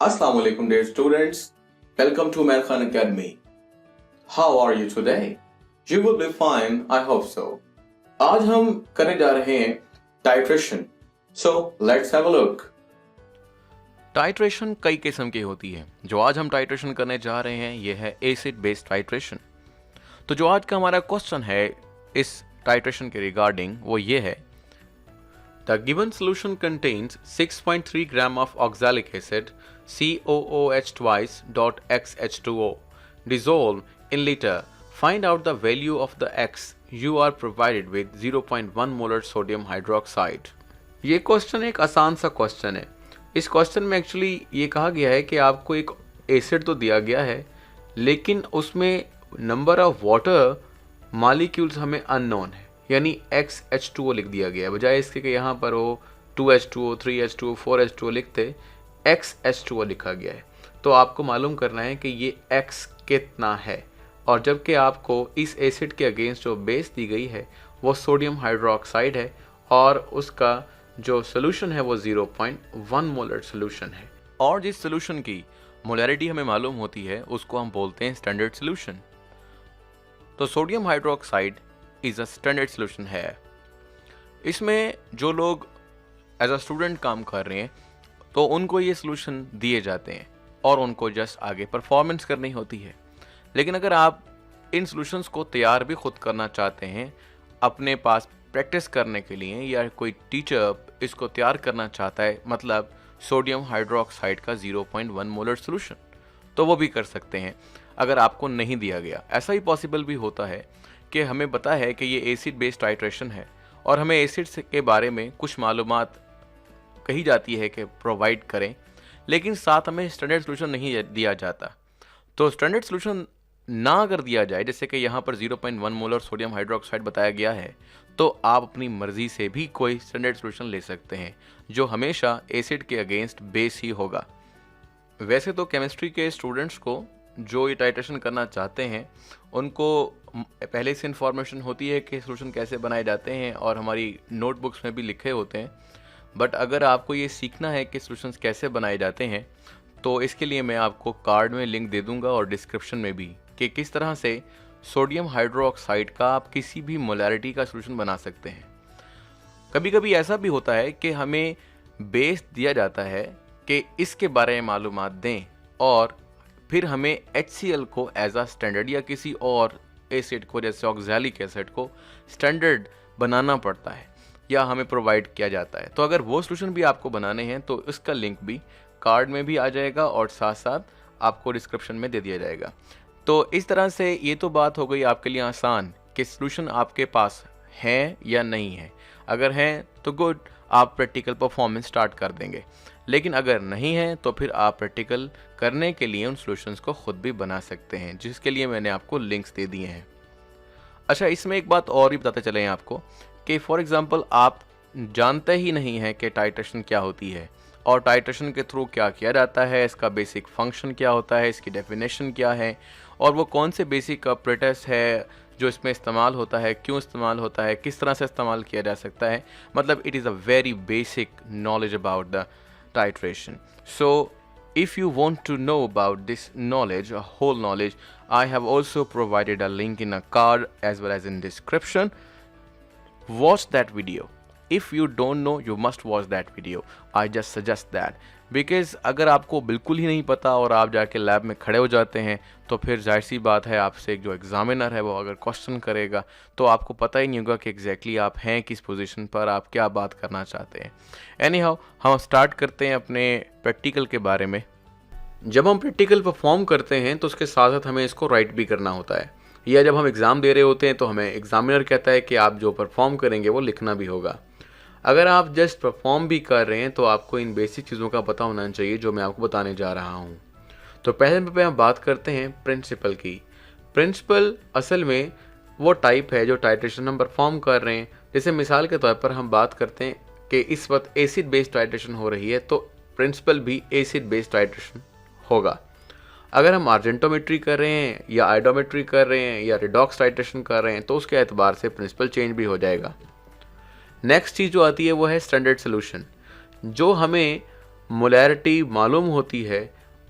Assalamu alaikum dear students. Welcome to Umair Khan Academy. How are you today? You will be fine, I hope so. आज हम करने जा रहे हैं titration. So let's have a look. Titration कई किस्म की होती है. जो आज हम टाइट्रेशन करने जा रहे हैं यह है एसिड बेस्ड टाइट्रेशन. तो जो आज का हमारा क्वेश्चन है इस टाइट्रेशन के रिगार्डिंग वो ये है. The given solution contains 6.3 gram of oxalic acid COOH twice dot XH2O dissolved in liter. Find out the value of the X you are provided with 0.1 molar sodium hydroxide. ये question एक आसान सा question है. इस question में actually ये कहा गया है कि आपको एक एसिड तो दिया गया है लेकिन उसमें नंबर ऑफ वाटर मॉलिक्यूल्स हमें अननोन है, यानी XH2O लिख दिया गया है. बजाय इसके कि यहाँ पर वो 2H2O, 3H2O, 4H2O लिखते XH2O लिखा गया है. तो आपको मालूम करना है कि ये X कितना है, और जबकि आपको इस एसिड के अगेंस्ट जो बेस दी गई है वो सोडियम हाइड्रोक्साइड है और उसका जो सोल्यूशन है वो 0.1 मोलर सोल्यूशन है. और जिस सोल्यूशन की मोलैरिटी हमें मालूम होती है उसको हम बोलते हैं स्टैंडर्ड सोल्यूशन. तो sodium hydroxide is a standard solution है. इसमें जो लोग एज अ स्टूडेंट काम कर रहे हैं तो उनको ये सोल्यूशन दिए जाते हैं और उनको जस्ट आगे परफॉर्मेंस करनी होती है. लेकिन अगर आप इन सोल्यूशंस को तैयार भी खुद करना चाहते हैं अपने पास प्रैक्टिस करने के लिए, या कोई टीचर इसको तैयार करना चाहता है, मतलब सोडियम हाइड्रोक्साइड का 0.1 मोलर सोल्यूशन, तो वो भी कर सकते हैं अगर आपको नहीं दिया गया. ऐसा ही पॉसिबल भी होता है कि हमें पता है कि ये एसिड बेस्ड टाइट्रेशन है और हमें एसिड्स के बारे में कुछ मालूमात कही जाती है कि प्रोवाइड करें, लेकिन साथ हमें स्टैंडर्ड सोल्यूशन नहीं दिया जाता. तो स्टैंडर्ड सोल्यूशन ना अगर दिया जाए, जैसे कि यहाँ पर 0.1 मोलर सोडियम हाइड्रोक्साइड बताया गया है, तो आप अपनी मर्जी से भी कोई स्टैंडर्ड सोल्यूशन ले सकते हैं जो हमेशा एसिड के अगेंस्ट बेस ही होगा. वैसे तो केमिस्ट्री के स्टूडेंट्स को जो ये टाइट्रेशन करना चाहते हैं उनको पहले से इन्फॉर्मेशन होती है कि सोल्यूशन कैसे बनाए जाते हैं और हमारी नोटबुक्स में भी लिखे होते हैं. बट अगर आपको ये सीखना है कि सोल्यूशंस कैसे बनाए जाते हैं तो इसके लिए मैं आपको कार्ड में लिंक दे दूंगा और डिस्क्रिप्शन में भी, कि किस तरह से सोडियम हाइड्रोक्साइड का आप किसी भी मोलैरिटी का सोल्यूशन बना सकते हैं. कभी कभी ऐसा भी होता है कि हमें बेस दिया जाता है कि इसके बारे में मालूमात दें और फिर हमें HCl को एज आ स्टैंडर्ड या किसी और एसिड को जैसे ऑक्सैलिक एसिड को स्टैंडर्ड बनाना पड़ता है या हमें प्रोवाइड किया जाता है. तो अगर वो सोल्यूशन भी आपको बनाने हैं तो इसका लिंक भी कार्ड में भी आ जाएगा और साथ साथ आपको डिस्क्रिप्शन में दे दिया जाएगा. तो इस तरह से ये तो बात हो गई आपके लिए आसान कि सोल्यूशन आपके पास है या नहीं है. अगर हैं तो गुड, आप प्रैक्टिकल परफॉर्मेंस स्टार्ट कर देंगे. लेकिन अगर नहीं है तो फिर आप प्रैक्टिकल करने के लिए उन सॉल्यूशंस को खुद भी बना सकते हैं, जिसके लिए मैंने आपको लिंक्स दे दिए हैं. अच्छा, इसमें एक बात और भी बताते चले आपको कि फॉर एग्जांपल आप जानते ही नहीं हैं कि टाइट्रेशन क्या होती है और टाइट्रेशन के थ्रू क्या किया जाता है, इसका बेसिक फंक्शन क्या होता है, इसकी डेफिनेशन क्या है और वो कौन से बेसिक ऑपरेटर्स है जो इसमें इस्तेमाल होता है, क्यों इस्तेमाल होता है, किस तरह से इस्तेमाल किया जा सकता है. मतलब it is a very basic knowledge about the titration. So if you want to know about this knowledge, a whole knowledge, I have also provided a link in a card as well as in description. Watch that video. If you don't know, you must watch that video. I just suggest that. Because अगर आपको बिल्कुल ही नहीं पता और आप जाके lab में खड़े हो जाते हैं तो फिर जाहिर सी बात है आपसे एक जो एग्जामिनर है वो अगर क्वेश्चन करेगा तो आपको पता ही नहीं होगा कि एग्जैक्टली आप हैं किस पोजीशन पर, आप क्या बात करना चाहते हैं. एनीहाउ, हम स्टार्ट करते हैं अपने प्रैक्टिकल के बारे में. जब हम प्रैक्टिकल परफॉर्म करते हैं तो उसके साथ साथ हमें इसको राइट भी करना होता है, या जब हम एग्ज़ाम दे रहे होते हैं तो हमें एग्जामिनर कहता है कि आप जो परफॉर्म करेंगे वो लिखना भी होगा. अगर आप जस्ट परफॉर्म भी कर रहे हैं तो आपको इन बेसिक चीज़ों का पता होना चाहिए जो मैं आपको बताने जा रहा हूँ. तो पहले पे हम बात करते हैं प्रिंसिपल की. प्रिंसिपल असल में वो टाइप है जो टाइट्रेशन हम परफॉर्म कर रहे हैं. जैसे मिसाल के तौर पर हम बात करते हैं कि इस वक्त एसिड बेस्ड टाइट्रेशन हो रही है तो प्रिंसिपल भी एसिड बेस्ड टाइट्रेशन होगा. अगर हम आर्जेंटोमेट्री कर रहे हैं या आइडोमेट्री कर रहे हैं या रिडॉक्स टाइट्रेशन कर रहे हैं तो उसके एतबार से प्रिंसिपल चेंज भी हो जाएगा. नेक्स्ट चीज़ जो आती है वो है स्टैंडर्ड सोल्यूशन, जो हमें मोलैरिटी मालूम होती है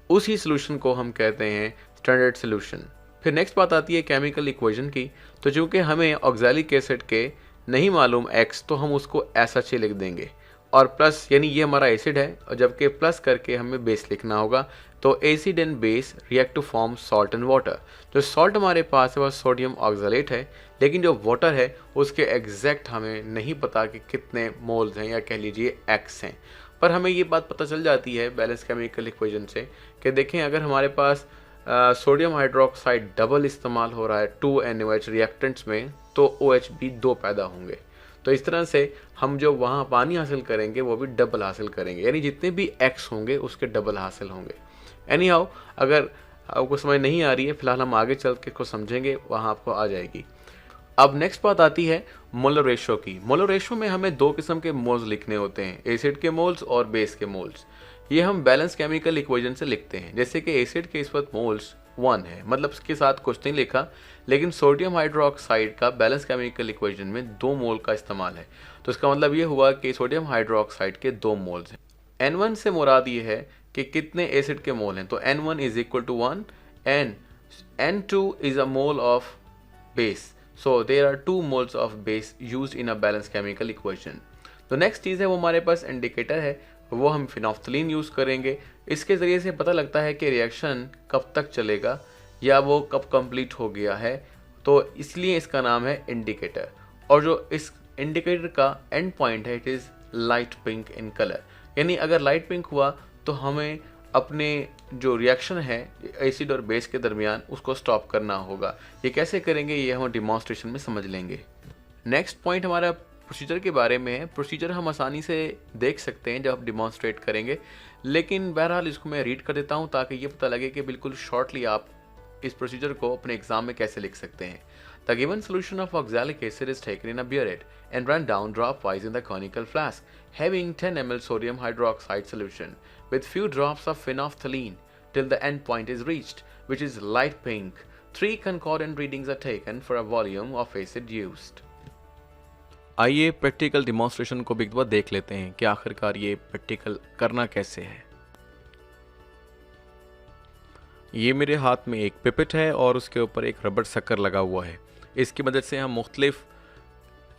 उसी सोल्यूशन को हम कहते हैं स्टैंडर्ड सोल्यूशन। फिर नेक्स्ट बात आती है केमिकल इक्वेशन की। तो चूँकि हमें ऑक्सैलिक एसिड के नहीं मालूम x, तो हम उसको SH लिख देंगे और प्लस, यानी ये हमारा एसिड है और जबकि प्लस करके हमें बेस लिखना होगा। तो acid and base react to form salt and water. जो सॉल्ट हमारे पास है वह सोडियम ऑक्सलेट है, लेकिन जो वाटर है उसके एग्जैक्ट हमें नहीं पता कि कितने मोल्स हैं या कह लीजिए x हैं। पर हमें ये बात पता चल जाती है बैलेंस केमिकल इक्वेशन से कि देखें अगर हमारे पास सोडियम हाइड्रोक्साइड डबल इस्तेमाल हो रहा है 2NaOH रिएक्टेंट्स में, तो OH भी 2 पैदा होंगे। तो इस तरह से हम जो वहाँ पानी हासिल करेंगे वो भी डबल हासिल करेंगे, यानी जितने भी x होंगे उसके डबल हासिल होंगे। एनी हाउ, अगर आपको समझ नहीं आ रही है, फिलहाल हम आगे चल के इसको समझेंगे, वहाँ आपको आ जाएगी। अब नेक्स्ट बात आती है मोलर रेशो की। मोलर रेशो में हमें 2 किस्म के मोल्स लिखने होते हैं, एसिड के मोल्स और बेस के मोल्स। ये हम बैलेंस केमिकल इक्वेशन से लिखते हैं। जैसे कि एसिड के इस वक्त मोल्स 1 है, मतलब इसके साथ कुछ नहीं लिखा, लेकिन सोडियम हाइड्रोक्साइड का बैलेंस केमिकल इक्वेशन में 2 मोल का इस्तेमाल है। तो इसका मतलब ये हुआ कि सोडियम हाइड्रोक्साइड के 2 मोल्स हैं। N1 से मुराद ये है कि कितने एसिड के मोल हैं, तो N1 is equal to 1 and N2 is a mole of base. So there are 2 moles of base used in a balance chemical equation. तो नेक्स्ट चीज़ है वो हमारे पास इंडिकेटर है, वो हम फिनोफ्थलीन यूज़ करेंगे। इसके ज़रिए से पता लगता है कि रिएक्शन कब तक चलेगा या वो कब कंप्लीट हो गया है, तो इसलिए इसका नाम है इंडिकेटर। और जो इस इंडिकेटर का एंड पॉइंट है, it is light pink in colour, यानी अगर लाइट पिंक हुआ तो हमें अपने जो रिएक्शन है एसिड और बेस के दरमियान उसको स्टॉप करना होगा। ये कैसे करेंगे ये हम डिमॉन्स्ट्रेशन में समझ लेंगे। नेक्स्ट पॉइंट हमारा प्रोसीजर के बारे में है। प्रोसीजर हम आसानी से देख सकते हैं जब आप डिमॉन्स्ट्रेट करेंगे, लेकिन बहरहाल इसको मैं रीड कर देता हूँ ताकि ये पता लगे कि बिल्कुल शॉर्टली आप इस प्रोसीजर को अपने एग्जाम में कैसे लिख सकते हैं। The given solution of oxalic acid is taken in a burette and run down dropwise in the conical flask having 10 ml sodium hydroxide solution with few drops of phenolphthalein till the end point is reached, which is light pink. 3 concordant readings are taken for a volume of acid used. आइए practical demonstration को भी एक बार देख लेते हैं कि आखिरकार ये प्रैक्टिकल करना कैसे है। ये मेरे हाथ में एक पिपेट है और उसके ऊपर एक रबर शक्कर लगा हुआ है। इसकी मदद से हम मुख्तलिफ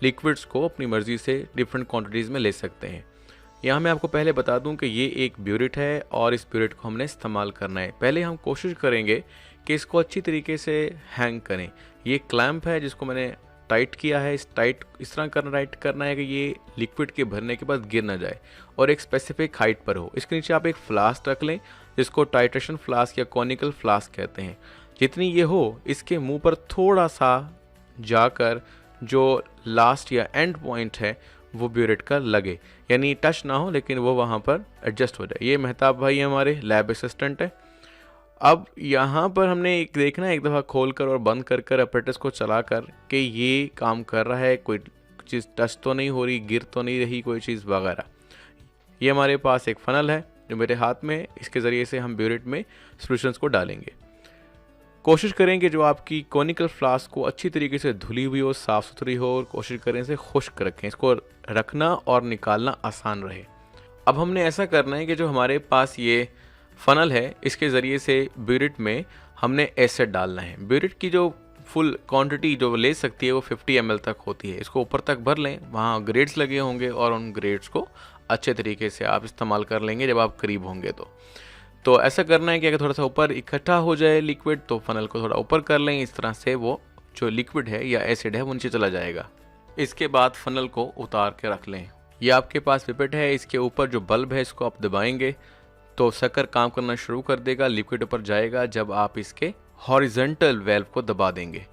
लिक्विड्स को अपनी मर्ज़ी से डिफरेंट क्वांटिटीज़ में ले सकते हैं। यहाँ मैं आपको पहले बता दूं कि ये एक ब्यूरेट है और इस ब्यूरेट को हमने इस्तेमाल करना है। पहले हम कोशिश करेंगे कि इसको अच्छी तरीके से हैंग करें। ये क्लैंप है जिसको मैंने टाइट किया है। इस तरह टाइट करना है कि ये लिक्विड के भरने के बाद गिर ना जाए और एक स्पेसिफिक हाइट पर हो। इसके नीचे आप एक फ्लास्क रख लें जिसको टाइट्रेशन फ्लास्क या कॉनिकल फ्लास्क कहते हैं। जितनी ये हो इसके मुंह पर थोड़ा सा जाकर जो लास्ट या एंड पॉइंट है वो ब्यूरेट का लगे, यानी टच ना हो लेकिन वो वहाँ पर एडजस्ट हो जाए। ये मेहताब भाई हमारे लैब असिस्टेंट है। अब यहाँ पर हमने एक देखना है, एक दफ़ा खोल कर और बंद कर कर अपरेटस को चला कर कि ये काम कर रहा है, कोई चीज़ टच तो नहीं हो रही, गिर तो नहीं रही कोई चीज़ वगैरह। ये हमारे पास एक फनल है जो मेरे हाथ में, इसके ज़रिए से हम ब्यूरेट में सॉल्यूशंस को डालेंगे। कोशिश करें कि जो आपकी कॉनिकल फ्लास्क को अच्छी तरीके से धुली हुई हो, साफ़ सुथरी हो, और कोशिश करें इसे खुश्क रखें। इसको रखना और निकालना आसान रहे। अब हमने ऐसा करना है कि जो हमारे पास ये फ़नल है इसके ज़रिए से ब्यूरेट में हमने एसिड डालना है। ब्यूरेट की जो फुल क्वांटिटी जो ले सकती है वो 50 ml तक होती है। इसको ऊपर तक भर लें, वहाँ ग्रेड्स लगे होंगे और उन ग्रेड्स को अच्छे तरीके से आप इस्तेमाल कर लेंगे जब आप करीब होंगे। तो ऐसा करना है कि अगर थोड़ा सा ऊपर इकट्ठा हो जाए लिक्विड तो फ़नल को थोड़ा ऊपर कर लें। इस तरह से वो जो लिक्विड है या एसिड है वो नीचे चला जाएगा। इसके बाद फ़नल को उतार के रख लें। ये आपके पास पिपेट है, इसके ऊपर जो बल्ब है इसको आप दबाएंगे तो शक्कर काम करना शुरू कर देगा, लिक्विड ऊपर जाएगा जब आप इसके हॉरिजॉन्टल वेल्व को दबा देंगे।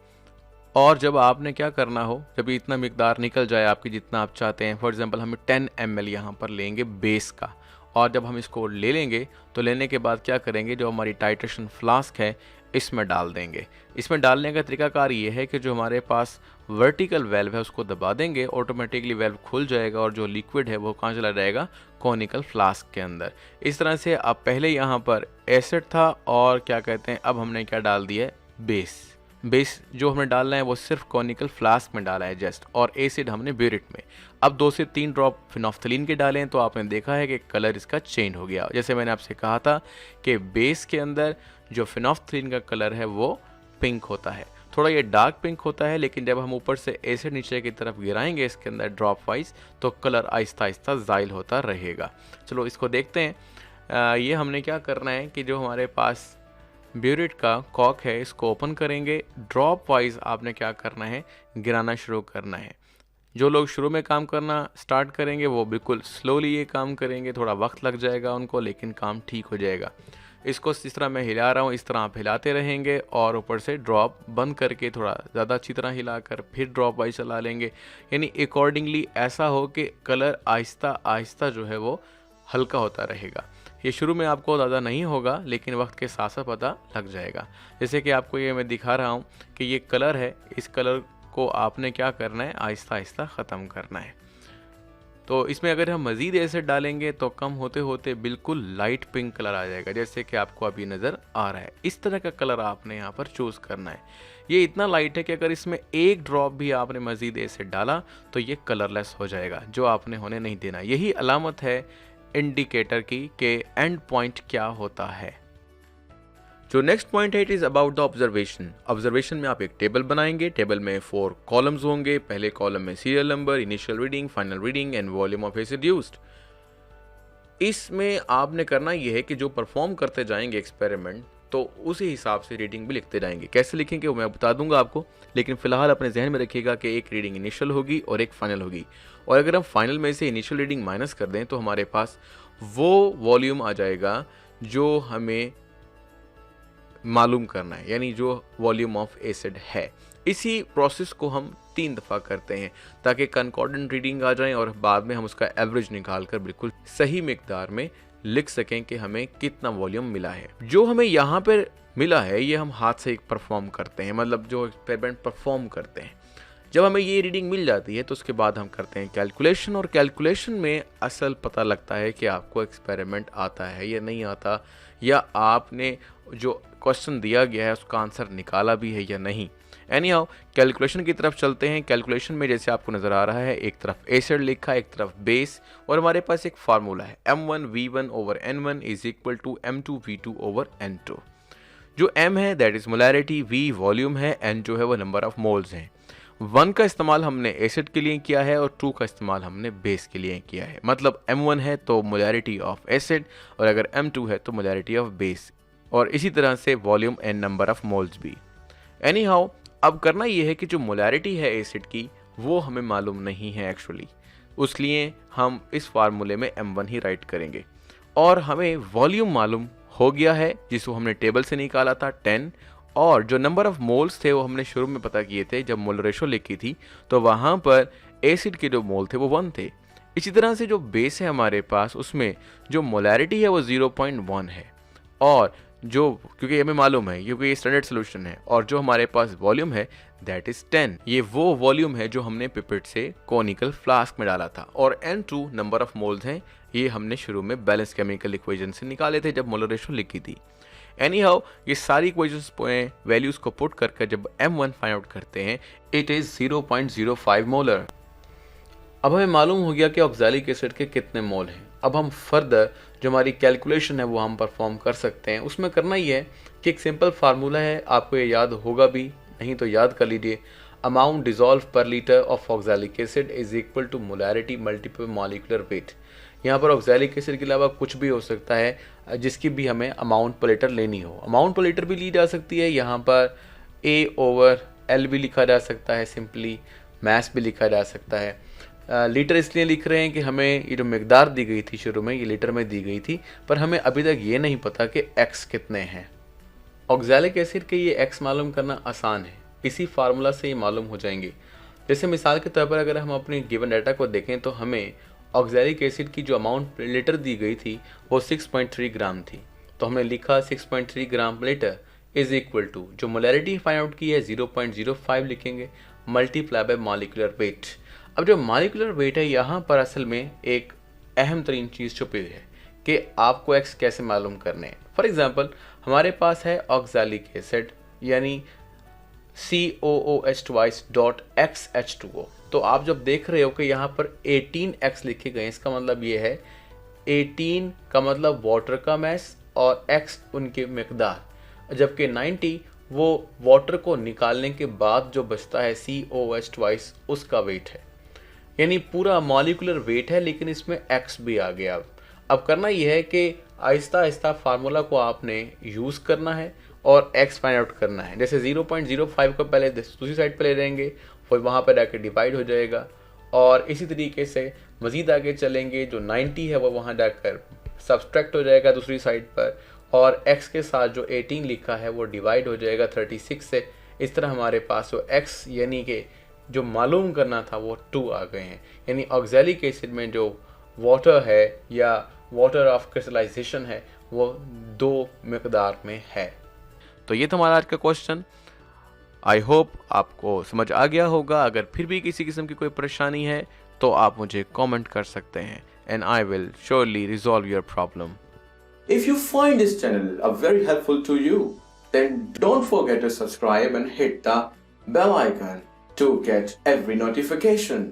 और जब आपने क्या करना हो, जब इतना मिकदार निकल जाए आपकी जितना आप चाहते हैं, फॉर एग्जांपल हमें 10 ml यहाँ पर लेंगे बेस का, और जब हम इसको ले लेंगे तो लेने के बाद क्या करेंगे, जो हमारी टाइट्रेशन फ्लास्क है इसमें डाल देंगे। इसमें डालने का तरीकाकार ये है कि जो हमारे पास वर्टिकल वेल्व है उसको दबा देंगे, ऑटोमेटिकली वेल्व खुल जाएगा और जो लिक्विड है वो कहाँ चला जाएगा, कॉनिकल फ्लास्क के अंदर। इस तरह से अब पहले यहाँ पर एसिड था और क्या कहते हैं अब हमने क्या डाल दिया है, बेस। बेस जो हमने डालना है वो सिर्फ कॉनिकल फ्लास्क में डाला है जस्ट, और एसिड हमने ब्यूरिट में। अब 2 से 3 ड्रॉप फिनोफ्थलीन के डालें तो आपने देखा है कि कलर इसका चेंज हो गया। जैसे मैंने आपसे कहा था कि बेस के अंदर जो फिनोफ्थलीन का कलर है वो पिंक होता है, थोड़ा ये डार्क पिंक होता है, लेकिन जब हम ऊपर से एसिड नीचे की तरफ गिराएंगे इसके अंदर ड्रॉप वाइज तो कलर आहिस्ता आहिस्ता ज़ाइल होता रहेगा। चलो इसको देखते हैं। ये हमने क्या करना है कि जो हमारे पास ब्यूरिट का कॉक है इसको ओपन करेंगे। ड्रॉप वाइज आपने क्या करना है, गिराना शुरू करना है। जो लोग शुरू में काम करना स्टार्ट करेंगे वो बिल्कुल स्लोली ये काम करेंगे, थोड़ा वक्त लग जाएगा उनको, लेकिन काम ठीक हो जाएगा। इसको इस तरह मैं हिला रहा हूँ, इस तरह आप हिलाते रहेंगे और ऊपर से ड्रॉप बंद करके थोड़ा ज़्यादा अच्छी तरह हिलाकर फिर ड्रॉप वाइज चला लेंगे, यानी अकॉर्डिंगली ऐसा हो कि कलर आहिस्ता आहिस्ता जो है वो हल्का होता रहेगा। ये शुरू में आपको ज़्यादा नहीं होगा लेकिन वक्त के साथ साथ पता लग जाएगा। जैसे कि आपको ये मैं दिखा रहा हूँ कि ये कलर है, इस कलर को आपने क्या करना है, आहिस्ता आहिस्ता ख़त्म करना है। तो इसमें अगर हम मज़ीद एसिड डालेंगे तो कम होते होते बिल्कुल लाइट पिंक कलर आ जाएगा, जैसे कि आपको अभी नज़र आ रहा है। इस तरह का कलर आपने यहाँ पर चूज़ करना है। ये इतना लाइट है कि अगर इसमें एक ड्रॉप भी आपने मज़ीद एसिड डाला तो ये कलरलेस हो जाएगा, जो आपने होने नहीं देना। यही अलामत है इंडिकेटर की कि एंड पॉइंट क्या होता है। जो नेक्स्ट पॉइंट है it is about the observation. Observation में आप एक टेबल बनाएंगे। टेबल में 4 कॉलम्स होंगे। पहले कॉलम में serial number, initial reading, final reading and volume of acid used. इसमें आपने करना यह है कि जो परफॉर्म करते जाएंगे एक्सपेरिमेंट तो उसी हिसाब से रीडिंग भी लिखते जाएंगे। कैसे लिखेंगे वो मैं बता दूंगा आपको, लेकिन फिलहाल अपने जहन में रखिएगा कि एक रीडिंग इनिशियल होगी और एक फाइनल होगी, और अगर हम फाइनल में से इनिशियल रीडिंग माइनस कर दें तो हमारे पास वो वॉल्यूम आ जाएगा जो हमें मालूम करना है, यानी जो वॉल्यूम ऑफ एसिड है। इसी प्रोसेस को हम 3 दफ़ा करते हैं ताकि कंकॉर्डेंट रीडिंग आ जाए और बाद में हम उसका एवरेज निकाल कर बिल्कुल सही मिकदार में लिख सकें कि हमें कितना वॉल्यूम मिला है। जो हमें यहाँ पर मिला है ये हम हाथ से परफॉर्म करते हैं, मतलब जो एक्सपेरिमेंट परफॉर्म करते हैं। जब हमें ये रीडिंग मिल जाती है तो उसके बाद हम करते हैं कैलकुलेशन, और कैलकुलेशन में असल पता लगता है कि आपको एक्सपेरिमेंट आता है या नहीं आता, या आपने जो क्वेश्चन दिया गया है उसका आंसर निकाला भी है या नहीं। एनी हाउ कैलकुलेशन की तरफ चलते हैं। कैलकुलेशन में जैसे आपको नज़र आ रहा है एक तरफ एसिड लिखा, एक तरफ बेस, और हमारे पास एक फार्मूला है m1v1/n1 is equal to m2v2/n2। जो m है that is molarity, v volume है, n जो है वो नंबर ऑफ मोल्स हैं। 1 का इस्तेमाल हमने एसिड के लिए किया है और 2 का इस्तेमाल हमने बेस के लिए किया है। मतलब m1 है तो मोलैरिटी ऑफ एसिड, और अगर m2 है तो मोलैरिटी ऑफ बेस, और इसी तरह से volume n number of moles भी। एनी हाउ अब करना यह है कि जो मोलैरिटी है एसिड की वो हमें मालूम नहीं है एक्चुअली, उसलिए हम इस फार्मूले में m1 ही राइट करेंगे। और हमें वॉल्यूम मालूम हो गया है जिसको हमने टेबल से निकाला था 10, और जो नंबर ऑफ मोल्स थे वो हमने शुरू में पता किए थे जब मोल रेशो लिखी थी, तो वहाँ पर एसिड के जो मोल थे वो 1 थे। इसी तरह से जो बेस है हमारे पास उसमें जो मोलैरिटी है वो 0.1 है, और जो क्योंकि हमें मालूम है क्योंकि ये स्टैंडर्ड सोल्यूशन है, और जो हमारे पास वॉल्यूम है दैट इज 10। ये वो वॉल्यूम है जो हमने पिपेट से कॉनिकल फ्लास्क में डाला था, और n2 नंबर ऑफ मोल्स हैं, ये हमने शुरू में बैलेंस केमिकल इक्वेशन से निकाले थे जब मोलर रेशो लिखी थी। एनी हाउ ये सारी इक्वेशंस वैल्यूज को पुट करके जब m1 फाइंड आउट करते हैं इट इज 0.05 मोलर। अब हमें मालूम हो गया कि ऑक्सैलिक एसिड के कितने मोल हैं। अब हम फर्दर जो हमारी कैलकुलेशन है वो हम परफॉर्म कर सकते हैं। उसमें करना ही है कि एक सिंपल फार्मूला है, आपको ये याद होगा भी, नहीं तो याद कर लीजिए। Amount dissolve per litre of oxalic acid is equal to molarity multiple molecular weight. यहाँ पर ऑक्सैलिक एसिड के अलावा कुछ भी हो सकता है जिसकी भी हमें अमाउंट पर लीटर लेनी हो। अमाउंट पर लीटर भी ली जा सकती है, यहाँ पर A/L भी लिखा जा सकता है, सिंपली मैस भी लिखा जा सकता है। लीटर इसलिए लिख रहे हैं कि हमें ये जो मिकदार दी गई थी शुरू में ये लीटर में दी गई थी, पर हमें अभी तक ये नहीं पता कि x कितने हैं। ऑक्सैलिक एसिड के ये x मालूम करना आसान है, इसी फार्मूला से ये मालूम हो जाएंगे। जैसे मिसाल के तौर पर अगर हम अपने गिवन डाटा को देखें तो हमें ऑक्सैलिक एसिड की जो अमाउंट लीटर दी गई थी वो 6.3 ग्राम थी, तो हमने लिखा 6.3 ग्राम लीटर इज इक्वल टू जो मोलैरिटी फाइंड आउट की है 0.05 लिखेंगे मल्टीप्लाई बाय मॉलिक्यूलर वेट। अब जो मॉलिक्यूलर वेट है यहाँ पर असल में एक अहम तरीन चीज़ छुपी हुई है कि आपको x कैसे मालूम करने हैं। फॉर एग्जांपल हमारे पास है ऑक्सैलिक एसिड यानी COOH twice dot XH2O। तो आप जब देख रहे हो कि यहाँ पर 18X लिखे गए हैं, इसका मतलब ये है 18 का मतलब वाटर का मैस और X उनकी मिकदार, जबकि 90 वो वाटर को निकालने के बाद जो बचता है COH ट्वाइस उसका वेट है। यानी पूरा मॉलिकुलर वेट है, लेकिन इसमें X भी आ गया। अब करना यह है कि आहिस्ता आहिस्ता फार्मूला को आपने यूज़ करना है और X फाइंड आउट करना है। जैसे 0.05 को पहले दूसरी साइड पर ले जाएंगे, फिर वहाँ पर जाकर डिवाइड हो जाएगा, और इसी तरीके से मज़ीद आगे चलेंगे। जो 90 है वो वहाँ जाकर सब्सट्रैक्ट हो जाएगा दूसरी साइड पर, और x के साथ जो 18 लिखा है वो डिवाइड हो जाएगा 36 से। इस तरह हमारे पास जो x यानी कि जो मालूम करना था वो 2 आ गए हैं। यानी ऑक्सैलिक एसिड में जो वाटर है या वाटर ऑफ क्रिस्टलाइजेशन है वो 2 मिकदार में है। तो ये था हमारा आज का क्वेश्चन। आई होप आपको समझ आ गया होगा। अगर फिर भी किसी किस्म की कोई परेशानी है तो आप मुझे कमेंट कर सकते हैं, and I will surely resolve your problem. If you find this channel very helpful to you, then don't forget to subscribe and hit the bell icon to get every notification.